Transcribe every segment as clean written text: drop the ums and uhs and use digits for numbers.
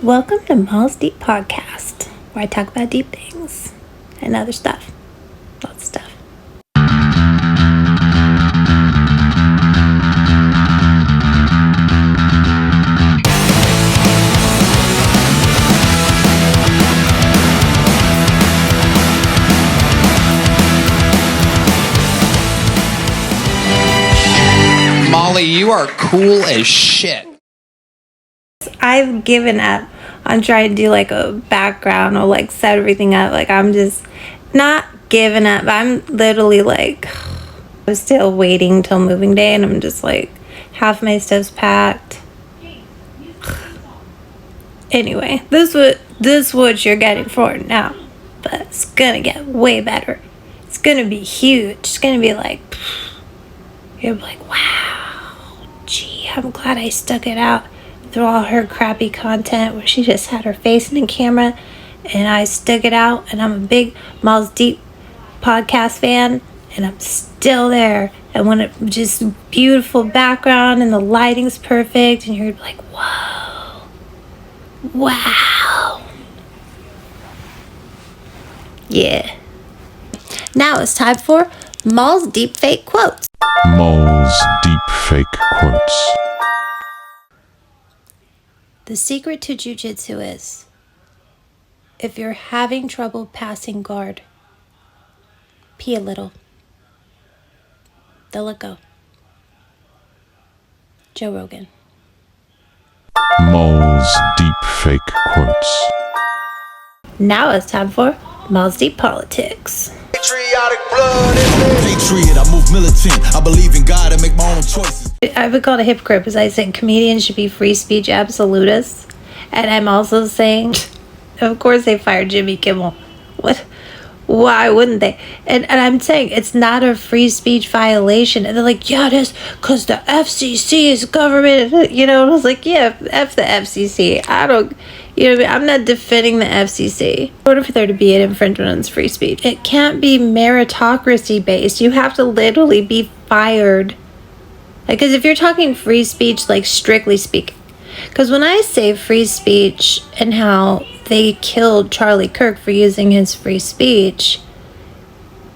Welcome to Moll's Deep Podcast, where I talk about deep things and other stuff. Lots of stuff. Molly, you are cool as shit. I've given up on trying to do like a background or like set everything up. Like I'm just not giving up. I'm literally like, I'm still waiting till moving day and I'm just like, half my stuff's packed. Anyway, this is what you're getting for now. But it's gonna get way better. It's gonna be huge. It's gonna be like, you're like, wow, gee, I'm glad I stuck it out through all her crappy content where she just had her face in the camera and I stuck it out, and I'm a big Moll's Deep podcast fan and I'm still there, and when it just beautiful background and the lighting's perfect and you're like, whoa, wow, yeah. Now it's time for Moll's Deep Fake Quotes. Moll's Deep Fake Quotes. The secret to jiu-jitsu is, if you're having trouble passing guard, pee a little. They'll let go. Joe Rogan. Moll's Deep Fake Quotes. Now it's time for Moll's Deep Politics. Patriotic blood in me. Patriot, I move militant. I believe in God and make my own choices. I've been called a hypocrite because I said comedians should be free speech absolutists. And I'm also saying, of course they fired Jimmie Kimmel. What? Why wouldn't they? And I'm saying it's not a free speech violation. And they're like, yeah, it is, because the FCC is government. You know, and I was like, yeah, F the FCC. I don't, you know what I mean? I'm not defending the FCC. In order for there to be an infringement on free speech, it can't be meritocracy based. You have to literally be fired. Because if you're talking free speech, like strictly speaking, because when I say free speech and how they killed Charlie Kirk for using his free speech,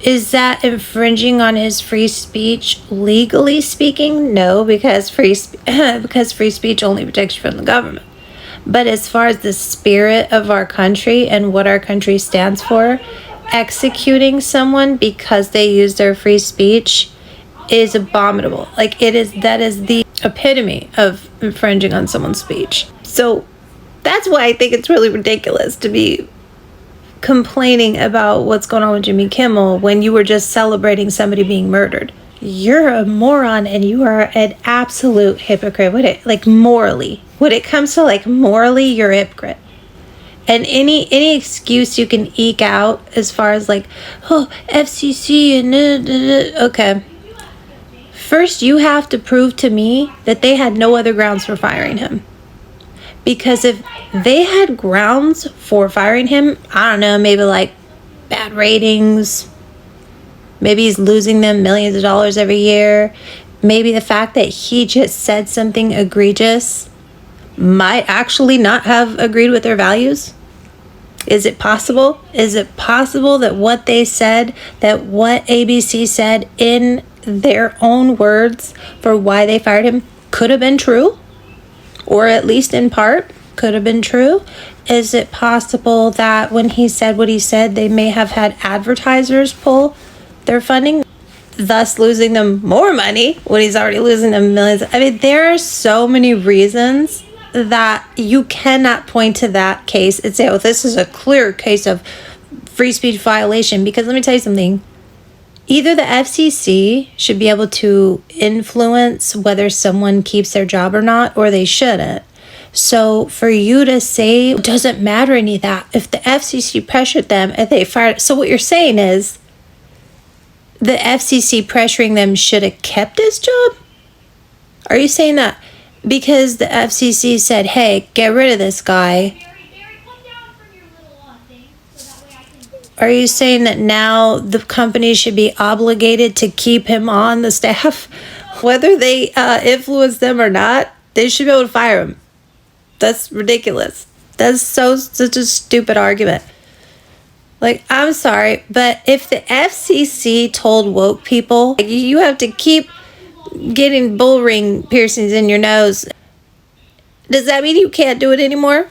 is that infringing on his free speech legally speaking? No, because free speech only protects you from the government. But as far as the spirit of our country and what our country stands for, executing someone because they use their free speech is abominable. Like that is the epitome of infringing on someone's speech. So that's why I think it's really ridiculous to be complaining about what's going on with Jimmie Kimmel when you were just celebrating somebody being murdered. You're a moron and you are an absolute hypocrite with it. Like morally, when it comes to like morally, you're a hypocrite. And any excuse you can eke out as far as like, oh, FCC and okay. First, you have to prove to me that they had no other grounds for firing him. Because if they had grounds for firing him, I don't know, maybe like bad ratings, maybe he's losing them millions of dollars every year, maybe the fact that he just said something egregious might actually not have agreed with their values. Is it possible? Is it possible that what they said, that what ABC said in their own words for why they fired him could have been true? Or at least in part could have been true? Is it possible that when he said what he said, they may have had advertisers pull their funding, thus losing them more money when he's already losing them millions? I mean, there are so many reasons that you cannot point to that case and say, oh, this is a clear case of free speech violation. Because let me tell you something. Either the FCC should be able to influence whether someone keeps their job or not, or they shouldn't. So for you to say it doesn't matter any of that, if the FCC pressured them and they fired, so what you're saying is the FCC pressuring them should have kept his job? Are you saying that because the FCC said, hey, get rid of this guy? Are you saying that now the company should be obligated to keep him on the staff? Whether they influence them or not, they should be able to fire him. That's ridiculous. That's such a stupid argument. Like, I'm sorry, but if the FCC told woke people, like, you have to keep getting bull ring piercings in your nose, does that mean you can't do it anymore?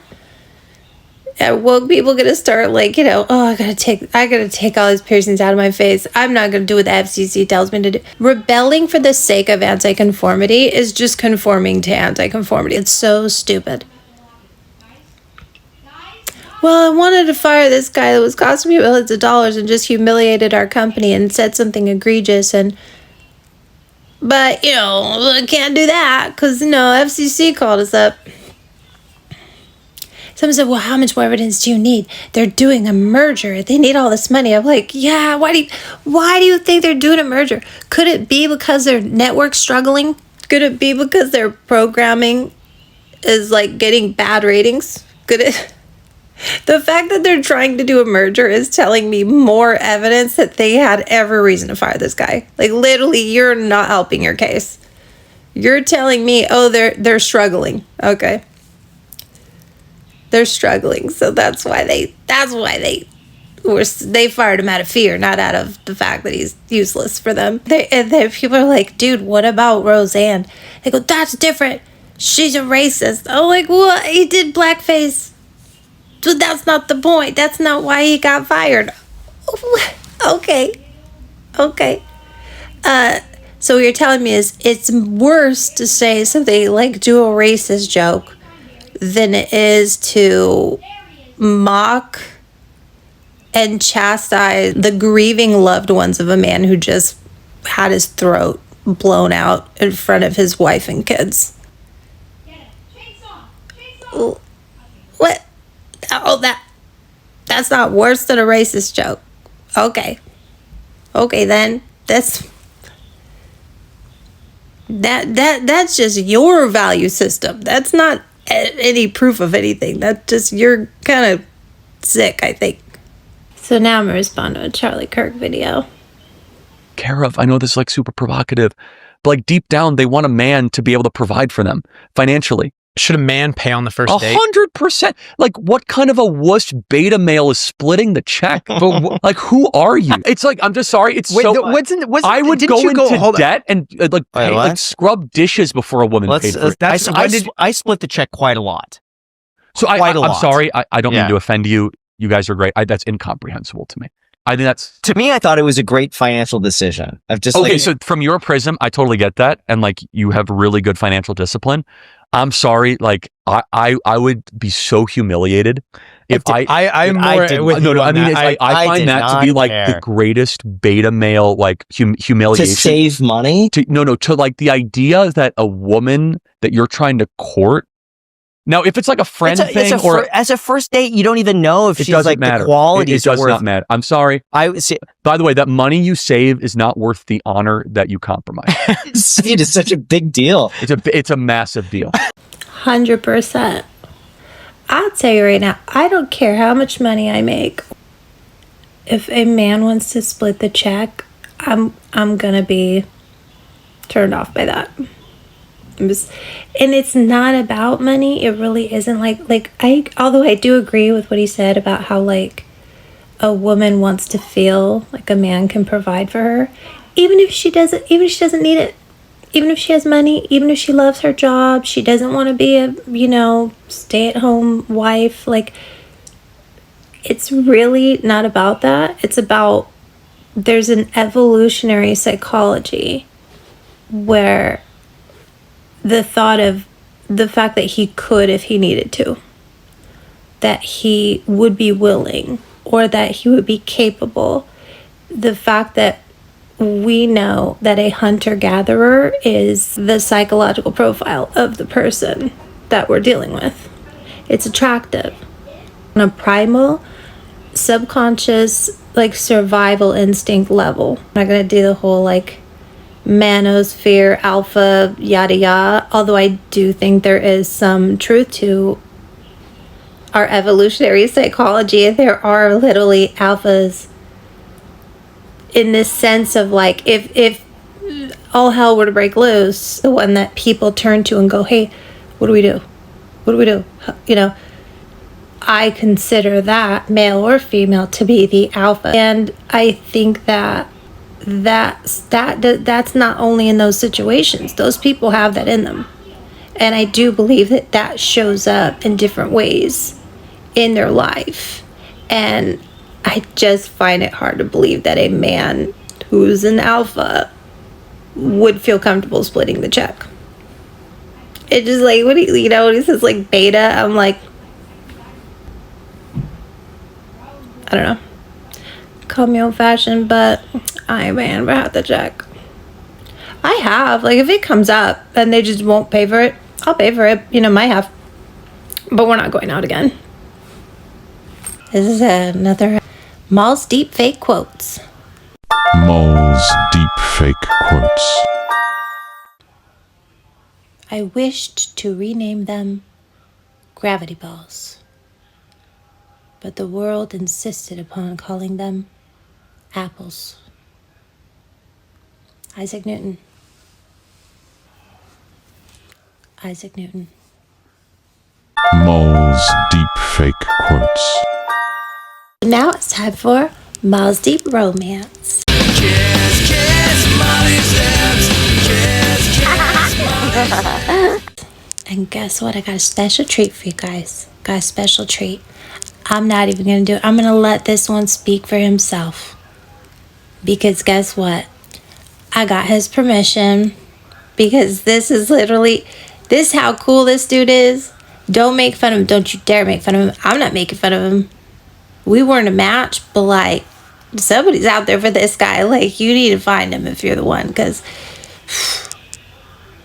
Are woke people gonna start like, oh, I gotta take all these piercings out of my face. I'm not gonna do what the FCC tells me to do. Rebelling for the sake of anti-conformity is just conforming to anti-conformity. It's so stupid. Well, I wanted to fire this guy that was costing me millions of dollars and just humiliated our company and said something egregious, but I can't do that because FCC called us up. Someone said, well, how much more evidence do you need? They're doing a merger. They need all this money. I'm like, yeah, why do you think they're doing a merger? Could it be because their network's struggling? Could it be because their programming is like getting bad ratings? Could it? The fact that they're trying to do a merger is telling me more evidence that they had every reason to fire this guy. Like, literally, you're not helping your case. You're telling me, oh, they're struggling. Okay. They're struggling, so that's why they fired him out of fear, not out of the fact that he's useless for them. And people are like, dude, what about Roseanne? They go, that's different. She's a racist. I'm like, well, he did blackface. But that's not the point. That's not why he got fired. Okay. So what you're telling me is it's worse to say something like do a racist joke than it is to mock and chastise the grieving loved ones of a man who just had his throat blown out in front of his wife and kids. What? Oh, that's not worse than a racist joke. Okay, then that's just your value system. That's not any proof of anything. That's just, you're kind of sick, I think. So now I'm gonna respond to a Charlie Kirk video. Care of, I know this is like super provocative, but like deep down they want a man to be able to provide for them financially. Should a man pay on the first date? 100%. Like, what kind of a wuss beta male is splitting the check? But like, who are you? It's like, I'm just sorry. It's I would go into debt and like scrub dishes before a woman paid for it. I split the check quite a lot. So I'm sorry. I don't mean to offend you. You guys are great. That's incomprehensible to me. I think that's... To me, I thought it was a great financial decision. So from your prism, I totally get that. And like, you have really good financial discipline. I'm sorry, like I would be so humiliated if I find that to be like the greatest beta male like humiliation. To save money? To like the idea that a woman that you're trying to court. Now, if it's like a friend thing or as a first date, you don't even know if she's like the quality. It does not matter. I'm sorry. By the way, that money you save is not worth the honor that you compromise. It is such a big deal. It's a massive deal. 100%. I'll tell you right now, I don't care how much money I make. If a man wants to split the check, I'm gonna be turned off by that. And it's not about money. It really isn't. Although I do agree with what he said about how like a woman wants to feel like a man can provide for her, even if she doesn't need it, even if she has money, even if she loves her job, she doesn't want to be a stay-at-home wife. Like, it's really not about that. It's about, there's an evolutionary psychology where the thought of the fact that he could if he needed to, that he would be willing, or that he would be capable, the fact that we know that a hunter-gatherer is the psychological profile of the person that we're dealing with. It's attractive. On a primal, subconscious, like survival instinct level. I'm not gonna do the whole like manosphere, alpha, yada yada, although I do think there is some truth to our evolutionary psychology. There are literally alphas in this sense of like, if all hell were to break loose, the one that people turn to and go, hey, what do we do? I consider that, male or female, to be the alpha. And I think that that's not only in those situations. Those people have that in them. And I do believe that shows up in different ways in their life. And I just find it hard to believe that a man who's an alpha would feel comfortable splitting the check. It just like, when he says like beta, I'm like, I don't know. Call me old fashioned, but I ain't paying for half the check. I have, like, if it comes up and they just won't pay for it, I'll pay for it. Might have. But we're not going out again. This is another Moll's deep fake quotes. Moll's deep fake quotes. I wished to rename them gravity balls, but the world insisted upon calling them apples. Isaac Newton. Isaac Newton. Moll's deep fake quotes. Now it's time for Moll's deep romance. And guess what? I got a special treat for you guys. Got a special treat. I'm not even going to do it. I'm going to let this one speak for himself. Because guess what? I got his permission. Because this is literally... This is how cool this dude is. Don't make fun of him. Don't you dare make fun of him. I'm not making fun of him. We weren't a match, but like, somebody's out there for this guy. Like, you need to find him if you're the one, because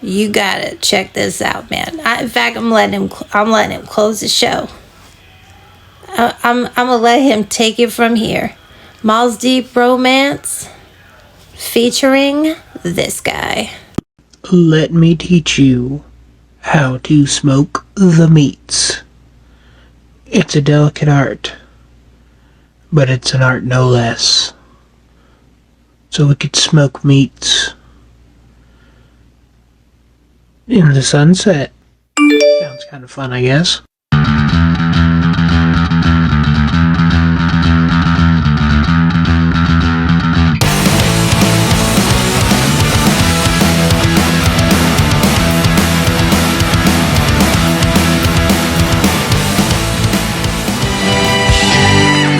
you gotta check this out, man. In fact, I'm letting him close the show. I'm gonna let him take it from here. Moll's deep romance, featuring this guy. Let me teach you how to smoke the meats. It's a delicate art, but it's an art no less. So we could smoke meats in the sunset. Sounds kind of fun, I guess.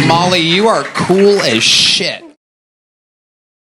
Molly, you are cool as shit.